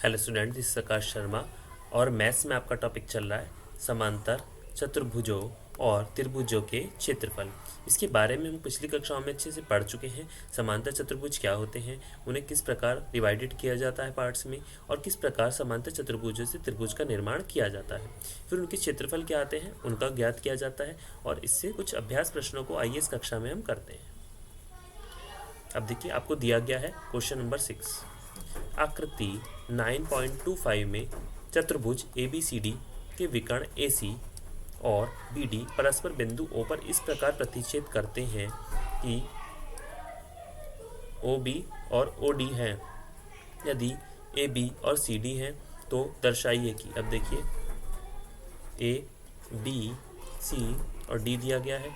Hello student, this is आकाश शर्मा और maths में आपका टॉपिक चल रहा है समांतर चतुर्भुजों और त्रिभुजों के क्षेत्रफल। इसके बारे में हम पिछली कक्षाओं में अच्छे से पढ़ चुके हैं। समांतर चतुर्भुज क्या होते हैं, उन्हें किस प्रकार डिवाइडेड किया जाता है पार्ट्स में, और किस प्रकार समांतर चतुर्भुजों से त्रिभुज का निर्माण किया जाता है। फिर उनके क्षेत्रफल क्या आते हैं, उनका ज्ञात किया जाता है, और इससे कुछ अभ्यास प्रश्नों को आइए इस कक्षा में हम करते हैं। अब देखिए, आपको दिया गया है क्वेश्चन नंबर 6। आकृति 9.25 में चतुर्भुज ABCD के विकर्ण AC और BD परस्पर बिंदु O पर इस प्रकार प्रतिच्छेद करते हैं कि OB और OD हैं। यदि AB और CD हैं तो दर्शाइए कि, अब देखिए A, B, C और D दिया गया है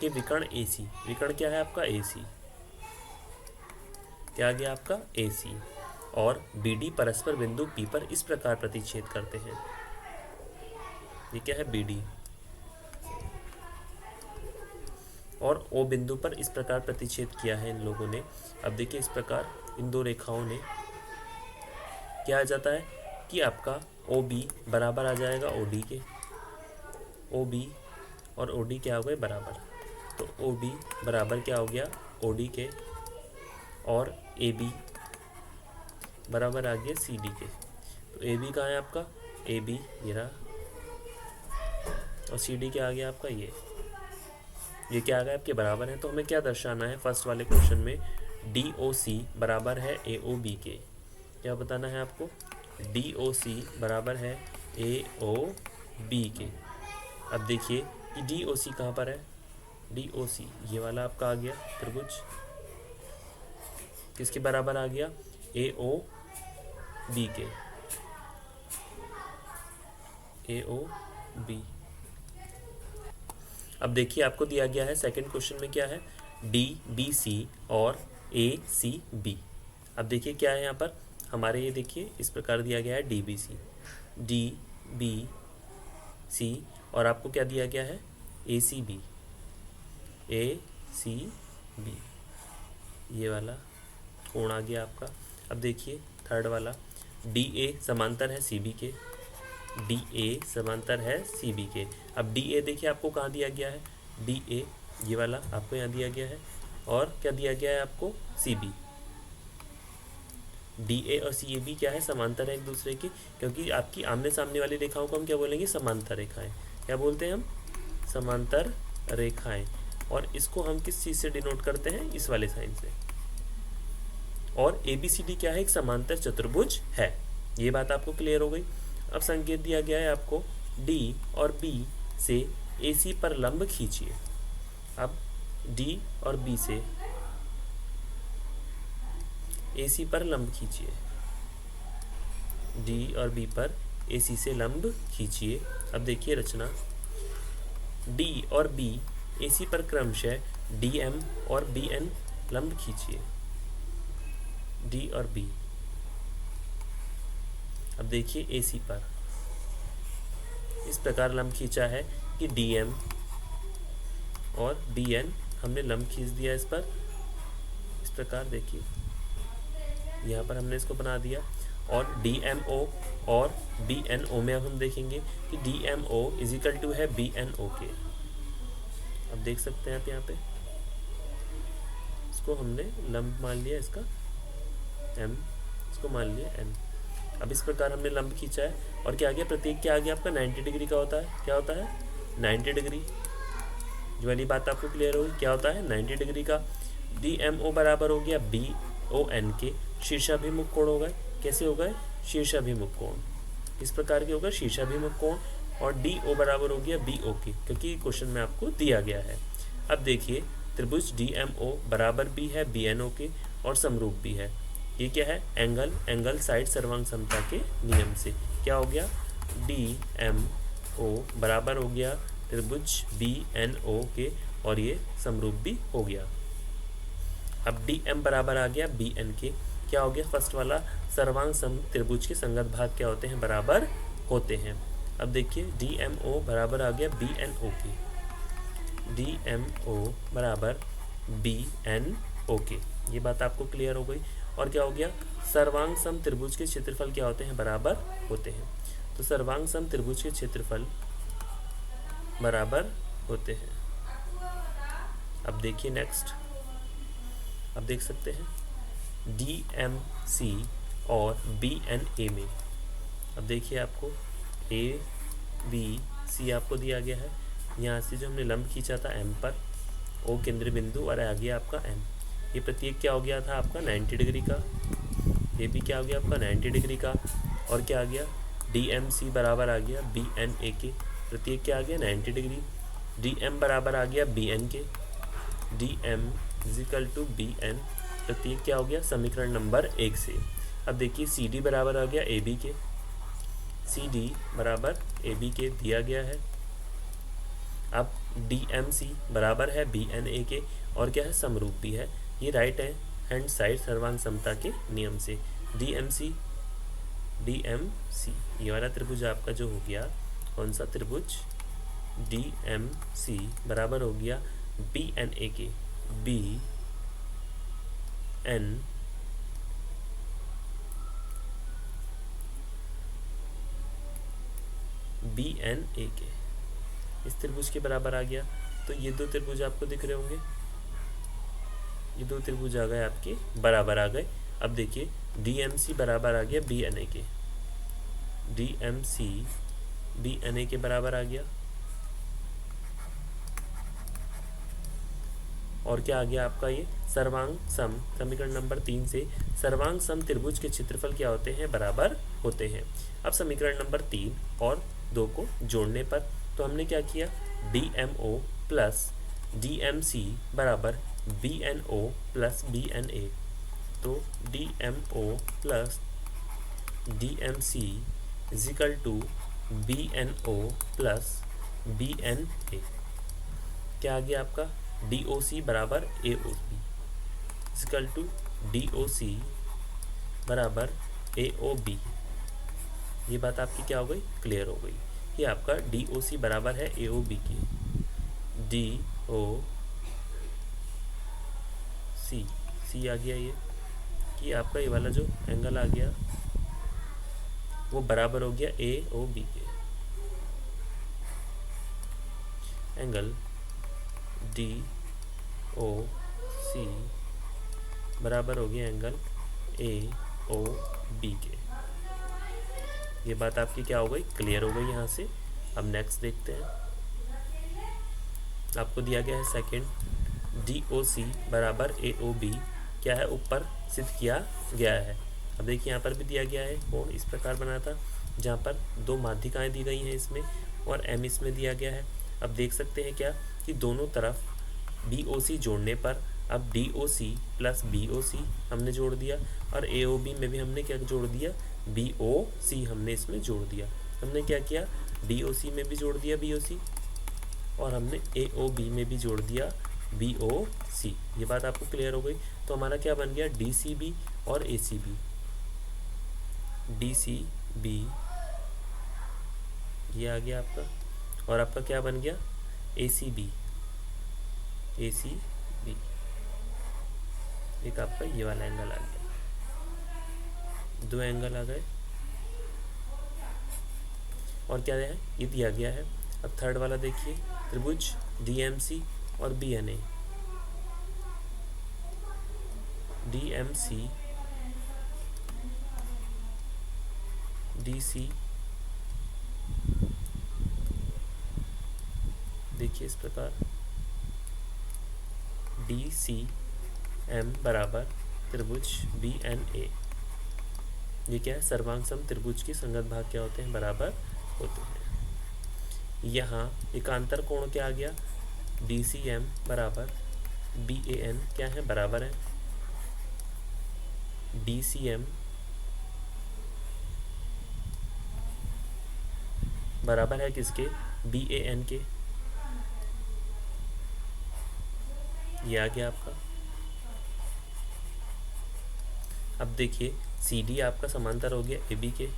कि विकर्ण AC, विकर्ण क्या है आपका AC, क्या आ गया आपका AC, और BD परस्पर बिंदु P पर इस प्रकार प्रतिच्छेद करते हैं। ये क्या है BD, और O बिंदु पर इस प्रकार प्रतिच्छेद किया है इन लोगों ने। अब देखिए, इस प्रकार इन दो रेखाओं ने क्या आ जाता है कि आपका OB बराबर आ जाएगा OD के, OB और OD क्या हो गए बराबर, तो OB बराबर क्या हो गया OD के, और AB बराबर आ गया CD के। तो AB कहाँ है आपका, AB ये रहा, और CD क्या आ गया आपका ये क्या आ गया आपके बराबर है। तो हमें क्या दर्शाना है फर्स्ट वाले क्वेश्चन में, DOC बराबर है AOB के। क्या बताना है आपको, DOC बराबर है AOB के। अब देखिए कि DOC कहाँ पर है, DOC ये वाला आपका आ गया त्रिभुज, किसके बराबर आ गया AOB के, AOB। अब देखिए, आपको दिया गया है सेकंड क्वेश्चन में क्या है, DBC और ACB। अब देखिए क्या है यहाँ पर हमारे, ये देखिए इस प्रकार दिया गया है DBC, DBC, और आपको क्या दिया गया है ACB, ACB ये वाला कोण आ गया आपका। अब देखिए थर्ड वाला, DA समांतर है CB के, DA समांतर है CB के। अब DA देखिए आपको कहाँ दिया गया है, DA ये वाला आपको यहाँ दिया गया है, और क्या दिया गया है आपको CB। DA और CAB क्या है, समांतर है एक दूसरे के, क्योंकि आपकी आमने सामने वाली रेखाओं को हम क्या बोलेंगे, समांतर रेखाएं। क्या बोलते हैं हम, समांतर रेखाएं। और इसको हम किस चीज़ से डिनोट करते हैं, इस वाले साइन से। और ABCD क्या है, एक समांतर चतुर्भुज है। ये बात आपको क्लियर हो गई। अब संकेत दिया गया है आपको, D और B से AC पर लंब खींचिए। अब D और B से AC पर लंब खींचिए, D और B पर AC से लंब खींचिए। अब देखिए रचना, D और B AC पर क्रमशः DM और BN लंब खींचिए, D और B। अब देखिए AC पर इस प्रकार लंब खींचा है कि DM और BN हमने लंब खींच दिया इस पर, इस प्रकार देखिए यहाँ पर हमने इसको बना दिया। और DMO और BNO में अब हम देखेंगे कि DMO इज इक्वल टू है BNO के। अब देख सकते हैं आप यहाँ पे, इसको हमने लंब मान लिया, इसका M, इसको मान लिया N। अब इस प्रकार हमने लंब खींचा है, और क्या आ गया, प्रतीक क्या आ गया आपका 90 डिग्री का होता है। क्या होता है 90 डिग्री, जो वाली बात आपको क्लियर होगी, क्या होता है 90 डिग्री का। DMO बराबर हो गया BON के, शीर्षाभिमुख कोण हो गए। कैसे हो गए, शीर्षाभिमुख कोण, इस प्रकार के होगा शीर्षाभिमुख कोण। और DO बराबर हो गया BO के, क्योंकि क्वेश्चन में आपको दिया गया है। अब देखिए त्रिभुज DMO बराबर भी है BNO के और समरूप भी है। ये क्या है, एंगल साइड सर्वांग समता के नियम से क्या हो गया, DMO बराबर हो गया त्रिभुज BNO के, और ये समरूप भी हो गया। अब DM बराबर आ गया BN के, क्या हो गया, फर्स्ट वाला सर्वांग सम त्रिभुज के संगत भाग क्या होते हैं, बराबर होते हैं। अब देखिए DMO बराबर आ गया BNO के, DMO बराबर BNO के, ये बात आपको क्लियर हो गई। और क्या हो गया, सर्वांग सम त्रिभुज के क्षेत्रफल क्या होते हैं, बराबर होते हैं। तो सर्वांग सम त्रिभुज के क्षेत्रफल बराबर होते हैं। अब देखिए नेक्स्ट, अब देख सकते हैं DMC और BNA में, अब देखिए आपको ABC आपको दिया गया है, यहाँ से जो हमने लंब खींचा था M पर, O केंद्र बिंदु और आ गया आपका M। ये प्रतीक क्या हो गया था आपका 90 डिग्री का, ये भी क्या हो गया आपका 90 डिग्री का, और क्या आ गया DMC बराबर आ गया BNA के, प्रतीक क्या आ गया 90 डिग्री। DM बराबर आ गया BN के, DM इजिकल टू BN, प्रतीक क्या हो गया समीकरण नंबर 1 से। अब देखिए CD बराबर आ गया AB के, CD बराबर AB के दिया गया है। अब DMC बराबर है BNA के, और क्या है समरूप भी है, ये राइट हैंड साइड सर्वांग समता के नियम से। DMC ये वाला त्रिभुज आपका जो हो गया, कौन सा त्रिभुज, DMC बराबर हो गया BNA के, BNA के, इस त्रिभुज के बराबर आ गया। तो ये दो त्रिभुज आपको दिख रहे होंगे, ये दो त्रिभुज आ गए आपके बराबर आ गए। अब देखिए DMC बराबर आ गया BNA के, DMC BNA के बराबर आ गया, और क्या आ गया आपका ये सर्वांग सम, समीकरण नंबर 3 से सर्वांग सम त्रिभुज के क्षेत्रफल क्या होते हैं, बराबर होते हैं। अब समीकरण नंबर 3 और 2 को जोड़ने पर तो हमने क्या किया, DMO प्लस DMC बराबर BNO प्लस BNA, तो DMO plus DMC equal to BNO plus BNA, क्या आ गया आपका DOC बराबर AOB इजिकल टू DOC बराबर AOB। ये बात आपकी क्या हो गई, क्लियर हो गई। ये आपका DOC बराबर है AOB की, DOC आ गया ये, कि आपका ये वाला जो एंगल आ गया वो बराबर हो गया AOB के, एंगल DOC बराबर हो गया एंगल AOB के। ये बात आपकी क्या हो गई, क्लियर हो गई यहाँ से। अब नेक्स्ट देखते हैं, आपको दिया गया है सेकंड DOC बराबर AOB, क्या है ऊपर सिद्ध किया गया है। अब देखिए यहाँ पर भी दिया गया है कोण इस प्रकार बना था, जहाँ पर दो माध्यिकाएँ दी गई हैं इसमें, और M इसमें दिया गया है। अब देख सकते हैं क्या कि दोनों तरफ BOC जोड़ने पर अब DOC प्लस BOC हमने जोड़ दिया, और AOB में भी हमने क्या जोड़ दिया, BOC हमने इसमें जोड़ दिया। हमने क्या किया, DOC में भी जोड़ दिया BOC, और हमने AOB में भी जोड़ दिया BOC। ये बात आपको क्लियर हो गई। तो हमारा क्या बन गया, DCB और ACB, DCB ये आ गया आपका, और आपका क्या बन गया ACB, एक आपका ये वाला एंगल आ गया, दो एंगल आ गए। और क्या है, ये दिया गया है। अब थर्ड वाला देखिए, त्रिभुज DMC और BNA, DMC DC, देखिए इस प्रकार DCM बराबर त्रिभुज BNA, ये क्या है सर्वांग सम त्रिभुज की संगत भाग क्या होते हैं, बराबर होते हैं। यहाँ एकांतर कोण क्या आ गया, DCM बराबर BAN क्या है, बराबर है DCM बराबर है किसके, BAN के। ये आ गया आपका। अब देखिए CD आपका समांतर हो गया AB के,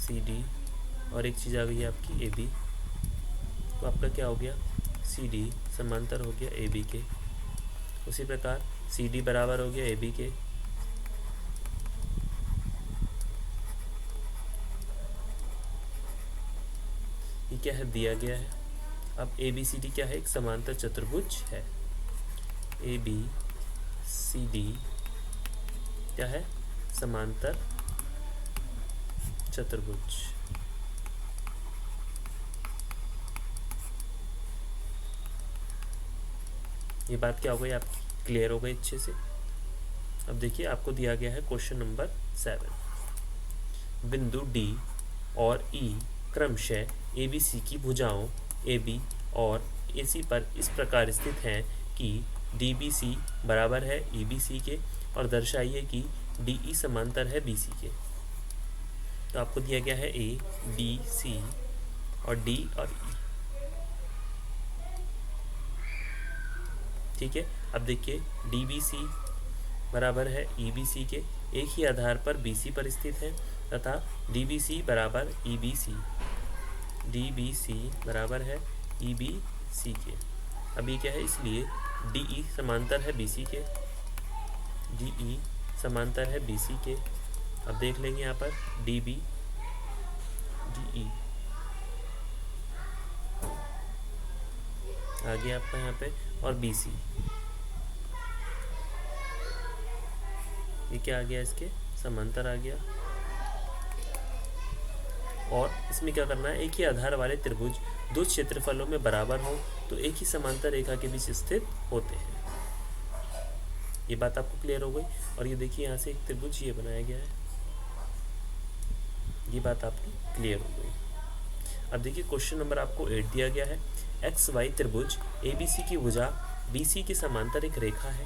CD और एक चीज़ आ गई आपकी AB, तो आपका क्या हो गया, CD समांतर हो गया AB के। उसी प्रकार सी डी बराबर हो गया ए बी के। ये क्या है, दिया गया है। अब ए बी सी डी क्या है, एक समांतर चतुर्भुज है। ए बी सी डी क्या है, समांतर चतुर्भुज। ये बात क्या हो गई आपकी, क्लियर हो गई अच्छे से। अब देखिए आपको दिया गया है क्वेश्चन नंबर 7। बिंदु डी और ई क्रमशः ए बी सी की भुजाओं ए बी और ए सी पर इस प्रकार स्थित हैं कि डी बी सी बराबर है ई बी सी के, और दर्शाइए कि डी ई समांतर है बी सी के। तो आपको दिया गया है ए बी सी और डी और ई। ठीक है, अब देखिए डी बी सी बराबर है ई बी सी के, एक ही आधार पर बी सी पर स्थित है, तथा डी बी सी बराबर E B C, D B C बराबर है ई बी सी के। अभी क्या है, इसलिए डी ई समांतर है बी सी के, डी ई समांतर है बी सी के। अब देख लेंगे यहाँ पर डी बी डी ई आ गया आपका यहाँ पे, और बी सी ये क्या आ गया, इसके समांतर आ गया। और इसमें क्या करना है, एक ही आधार वाले त्रिभुज दो क्षेत्रफलों में बराबर हो तो एक ही समांतर रेखा के बीच स्थित होते हैं। ये बात आपको क्लियर हो गई। और ये देखिए यहाँ से एक त्रिभुज ये बनाया गया है, ये बात आपकी क्लियर हो गई। अब देखिए क्वेश्चन नंबर आपको 8 दिया गया है। एक्स वाई त्रिभुज ए बी सी की भुजा बी सी के समांतर एक रेखा है।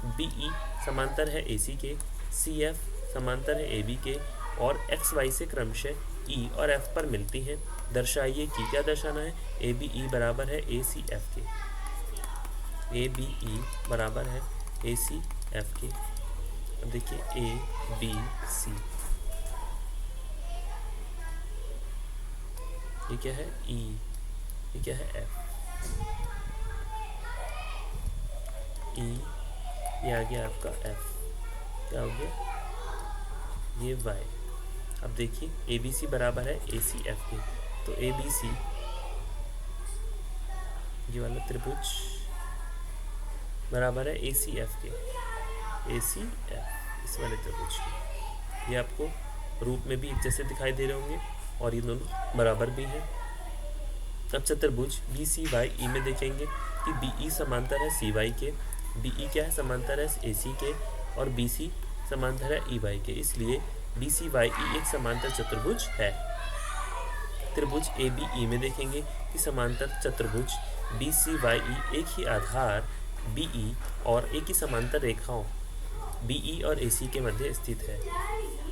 बी ई समांतर है ए सी के, सी एफ समांतर है ए बी के, और एक्स वाई से क्रमशः ई और एफ पर मिलती हैं। दर्शाइए कि, क्या दर्शाना है, ए बी ई बराबर है ए सी एफ के, ए बी ई बराबर है ए सी एफ के। अब देखिए ए बी सी, ये क्या है ई, ये क्या है एफ, ई ये आ गया आपका एफ, क्या हो गया ये वाई। अब देखिए ए बी सी बराबर है ए सी एफ के, तो ए बी सी ये वाला त्रिभुज बराबर है ए सी एफ के, ए सी एफ इस वाले त्रिभुज के। ये आपको रूप में भी एक जैसे दिखाई दे रहे होंगे और ये दोनों बराबर भी हैं। अब चतुर्भुज बी सी वाई ई में देखेंगे कि बी ई समांतर है सी वाई के, बी ई क्या है, समांतर है ए सी के, और बी सी समांतर है ई वाई के। इसलिए बी सी वाई ई एक समांतर चतुर्भुज है। त्रिभुज ए बी ई में देखेंगे कि समांतर चतुर्भुज बी सी वाई ई एक ही आधार बी ई और एक ही समांतर रेखाओं बी ई और ए सी के मध्य स्थित है।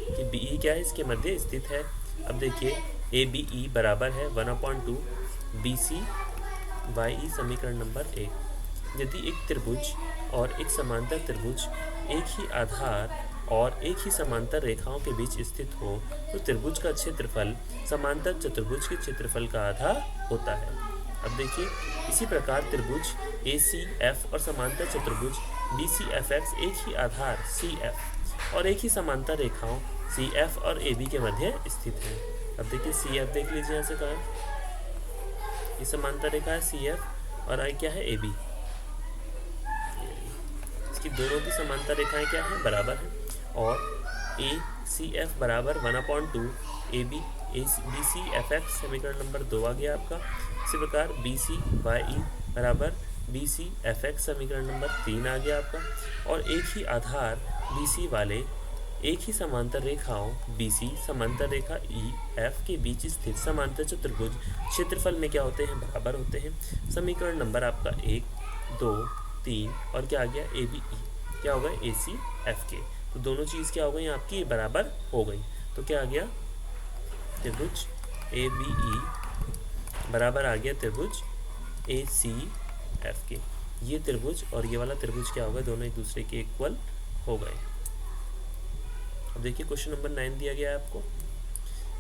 कि बी ई क्या है, इसके मध्य स्थित है। अब देखिए ए बी ई बराबर है 1/2 बी सी वाई ई, समीकरण नंबर 1। यदि एक त्रिभुज और एक समांतर त्रिभुज एक ही आधार और एक ही समांतर रेखाओं के बीच स्थित हो तो त्रिभुज का क्षेत्रफल समांतर चतुर्भुज के क्षेत्रफल का आधा होता है। अब देखिए इसी प्रकार त्रिभुज ए सी एफ और समांतर चतुर्भुज बी सी एफ एक्स एक ही आधार सी एफ और एक ही समांतर रेखाओं सी एफ और ए बी के मध्य स्थित है। अब देखिए सी एफ देख लीजिए यहाँ से कहा, ये समांतर रेखा है सी एफ और आई क्या है ए बी, इसकी दोनों की समांतर रेखाएं क्या है, बराबर है। और ए सी एफ बराबर 1/2 A B B C F X, समीकरण नंबर 2 आ गया आपका। इसी प्रकार बी सी वाई ई बराबर बी सी एफ एक्स, समीकरण नंबर 3 आ गया आपका। और एक ही आधार बी सी वाले एक ही समांतर रेखाओं बी सी समांतर रेखा ई एफ के बीच स्थित समांतर चतुर्भुज क्षेत्रफल में क्या होते हैं, बराबर होते हैं। समीकरण नंबर आपका 1, 2, 3 और क्या आ गया ए बी ई, क्या हो गया ए सी एफ के। तो दोनों चीज़ क्या हो गई आपकी, बराबर हो गई। तो क्या आ गया, त्रिभुज ए बी ई बराबर आ गया त्रिभुज ए सी एफ के। ये त्रिभुज और ये वाला त्रिभुज क्या हो गए, दोनों एक दूसरे के इक्वल हो गए। अब देखिए क्वेश्चन नंबर 9 दिया गया है आपको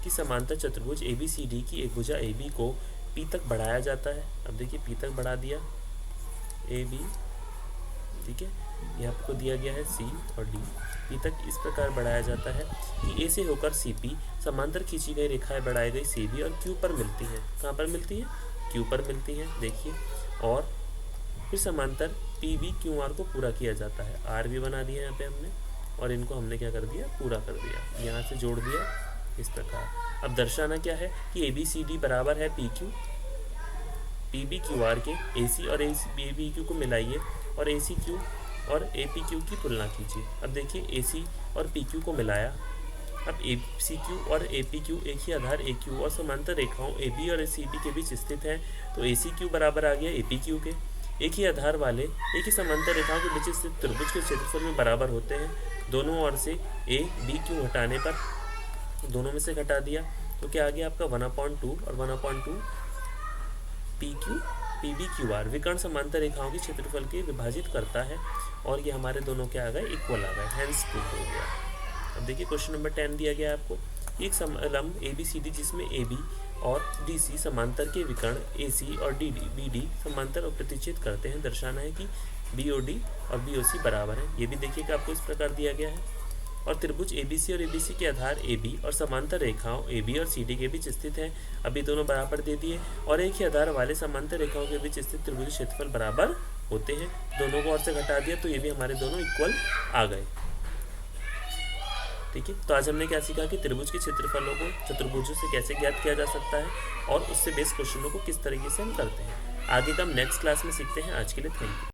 कि समांतर चतुर्भुज ए बी सी डी की एक भुजा ए बी को पी तक बढ़ाया जाता है। अब देखिए पी तक बढ़ा दिया, ए बी ठीक है, ये आपको दिया गया है सी और डी। पी तक इस प्रकार बढ़ाया जाता है कि ए से होकर सी पी समांतर खींची गई रेखाएं बढ़ाई गई सी बी और क्यू पर मिलती हैं। कहाँ पर मिलती है? क्यू पर मिलती हैं, देखिए। और फिर समांतर पी बी क्यू आर को पूरा किया जाता है। आर भी बना दिया यहाँ पे हमने, और इनको हमने क्या कर दिया? पूरा कर दिया, यहाँ से जोड़ दिया इस प्रकार। अब दर्शाना क्या है कि ए बी सी डी बराबर है P Q P B Q R के। ए सी और ए बी क्यू को मिलाइए और ए सी क्यू और ए पी क्यू की तुलना कीजिए। अब देखिए ए सी और पी क्यू को मिलाया, अब ए सी क्यू और ए पी क्यू एक ही आधार ए क्यू और समांतर रेखाओं ए बी और सी बी के बीच स्थित है, तो ए सी क्यू बराबर आ गया ए पी क्यू के। एक ही आधार वाले एक ही समांतर रेखाओं के बीच स्थित त्रिभुज के क्षेत्रफल में बराबर होते हैं। दोनों ओर से ए बी क्यू हटाने पर दोनों में से घटा दिया तो क्या आ गया आपका 1/2 और 1/2 P Q P B Q R विकर्ण समांतर रेखाओं के क्षेत्रफल के विभाजित करता है, और ये हमारे दोनों क्या आ गए? इक्वल आ गए, हैंस प्रूव हो गया। अब देखिए क्वेश्चन नंबर 10 दिया गया है आपको, एक लंब ए बी सी डी जिसमें ए बी और डी सी समांतर के विकर्ण ए सी और डी डी बी डी समांतर और प्रतिच्छेद करते हैं। दर्शाना है कि बी ओ डी और बी ओ सी बराबर है। ये भी देखिए कि आपको इस प्रकार दिया गया है। और त्रिभुज ए बी सी और ए बी सी के आधार ए बी और समांतर रेखाओं ए बी और सी डी के बीच स्थित है। अभी दोनों बराबर दे दिए, और एक ही आधार वाले समांतर रेखाओं के बीच स्थित त्रिभुज क्षेत्रफल बराबर होते हैं। दोनों को और से घटा दिया तो ये भी हमारे दोनों इक्वल आ गए। ठीक है, तो आज हमने क्या सीखा कि त्रिभुज के क्षेत्रफलों को चतुर्भुजों से कैसे ज्ञात किया जा सकता है और उससे बेस्ड क्वेश्चनों को किस तरीके से हम करते हैं। आगे का हम नेक्स्ट क्लास में सीखते हैं। आज के लिए थैंक यू।